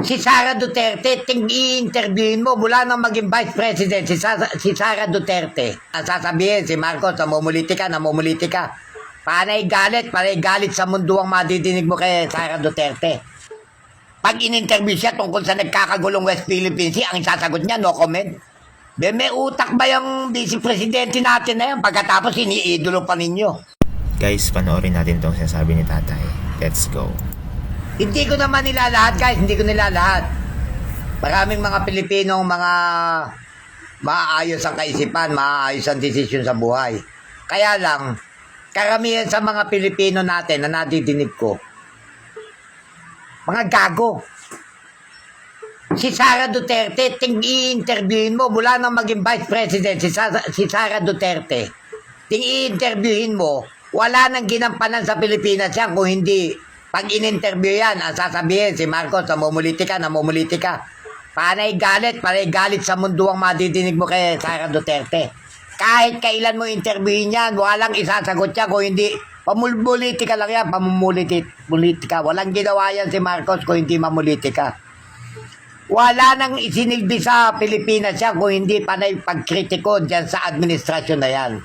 Si Sara Duterte, i-interviewin mo mula nang maging Vice President, si Sara Duterte. Ang sasabihin, si Marcos, namumuliti ka. Panay galit sa mundo ang madidinig mo kay Sara Duterte. Pag in-interview siya tungkol sa nagkakagulong West Philippine Sea, ang sasagot niya, no comment. May utak ba yung Vice Presidente natin na yan? Pagkatapos, iniidolo pa ninyo. Guys, panoorin natin itong sinasabi ni Tatay. Let's go. Hindi ko naman nila lahat, guys. Hindi ko nila lahat. Maraming mga Pilipinong mga maayos ang kaisipan, maayos ang desisyon sa buhay. Kaya lang, karamihan sa mga Pilipino natin na nadidinig ko, mga gago. Si Sara Duterte, i-interviewin mo mula nang maging Vice President, si Sara Duterte. I-interviewin mo, wala nang ginampanan sa Pilipinas yan kung hindi. Pag in-interview yan, ang sasabihin, si Marcos, namumuliti ka. Panay galit sa mundo ang madidinig mo kay Sara Duterte. Kahit kailan mo interviewin yan, walang isasagot yan kung hindi. Pamumuliti ka lang yan, pamumuliti ka. Walang ginawa yan si Marcos kung hindi mamuliti ka. Wala nang isinilbi sa Pilipinas yan kung hindi panay pagkritiko dyan sa administrasyon na yan.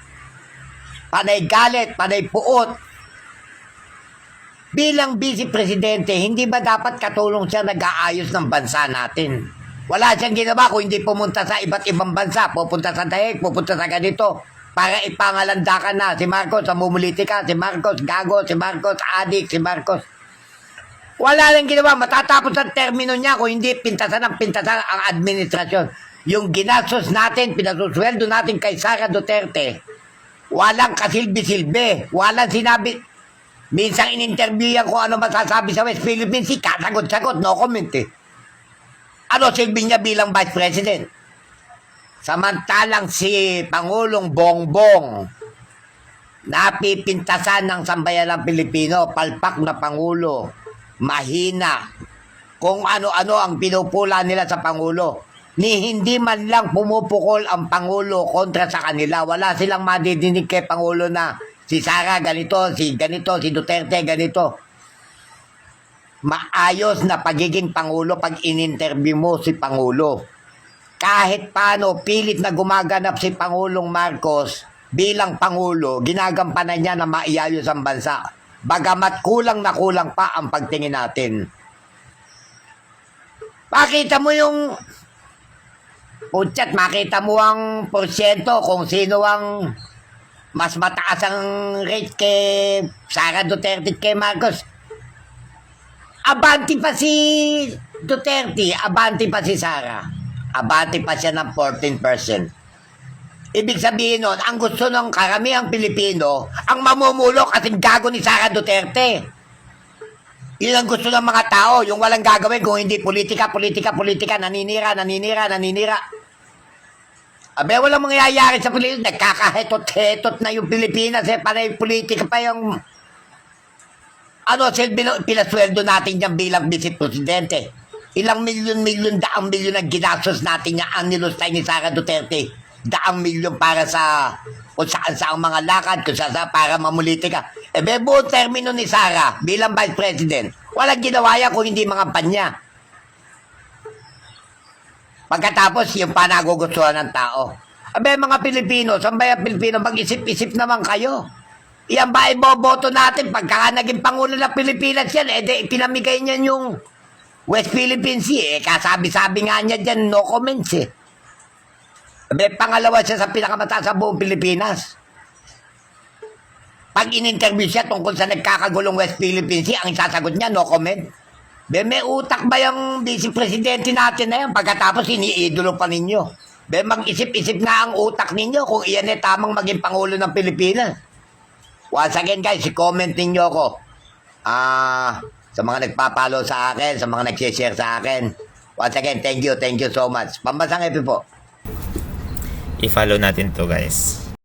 Panay galit, panay puot. Bilang Vice Presidente, hindi ba dapat katulong siya nag-aayos ng bansa natin? Wala siyang ginawa kung hindi pumunta sa iba't ibang bansa. Pupunta sa Daig, pupunta sa ganito. Para ipangalandakan na. Si Marcos, namumuliti ka. Si Marcos, gago. Si Marcos, adik. Si Marcos. Wala lang ginawa. Matatapos ang termino niya kung hindi pintasan ang administrasyon. Yung ginastos natin, pinasusweldo natin kay Sara Duterte, walang kasilbi-silbi. Walang sinabi. Minsang in-interview yan kung ano masasabi sa West Philippine Sea, kasagot-sagot, no comment eh. Ano silbi niya bilang Vice President? Samantalang si Pangulong Bongbong, napipintasan ng sambayanang Pilipino, palpak na Pangulo, mahina, kung ano-ano ang pinupula nila sa Pangulo. Ni hindi man lang pumupukol ang Pangulo kontra sa kanila. Wala silang madidinig kay Pangulo na si Sara ganito, si Duterte ganito. Maayos na pagiging Pangulo pag in-interview mo si Pangulo. Kahit paano, pilit na gumaganap si Pangulong Marcos bilang Pangulo, ginagampanan niya na maiayos ang bansa. Bagamat kulang na kulang pa ang pagtingin natin. Makita mo yung makita mo ang porsyento kung sino ang mas mataas ang rate kay Sara Duterte at kay Marcos. Abante pa si Duterte, abante pa si Sara. Abante pa siya ng 14%. Ibig sabihin nun, ang gusto ng karamihang Pilipino, ang mamumulo kasing gago ni Sara Duterte. Yun ang gusto ng mga tao, yung walang gagawin kung hindi politika, naninira. Abe, walang mangyayari sa Pilipinas. Nagkakahetot-hetot na yung Pilipinas. Panay politika pa yung pinasweldo natin yan bilang Vice Presidente. Ilang milyon, daang milyon ang ginastos natin yan ang nilustay ni Sara Duterte. Daang milyon para sa kung saan mga lakad, kung saan para mamuliti ka. Buong termino ni Sara bilang Vice President, walang ginawa yan kung hindi mga panya. Pagkatapos, yung panagugustuhan ng tao. Mga Pilipino, sambayan Pilipino, mag-isip-isip naman kayo. Iyan ba iboboto natin? Pagka naging Pangulo ng Pilipinas yan, pinamigay niyan yung West Philippine Sea. Kasabi-sabi nga niya dyan, no comments eh. Pangalawa siya sa pinakamataas sa buong Pilipinas. Pag in-interview siya tungkol sa nagkakagulong West Philippine Sea, ang sasagot niya, no comment. May utak ba yung Vice Presidente natin na yan? Pagkatapos, iniidolo pa ninyo. Mag-isip-isip nga ang utak ninyo kung iyan ay tamang maging Pangulo ng Pilipinas. Once again guys, i-comment ninyo ako. Sa mga nagpapalo sa akin, sa mga nag-share sa akin. Once again, thank you so much. Pambasang epi po. I-follow natin to guys.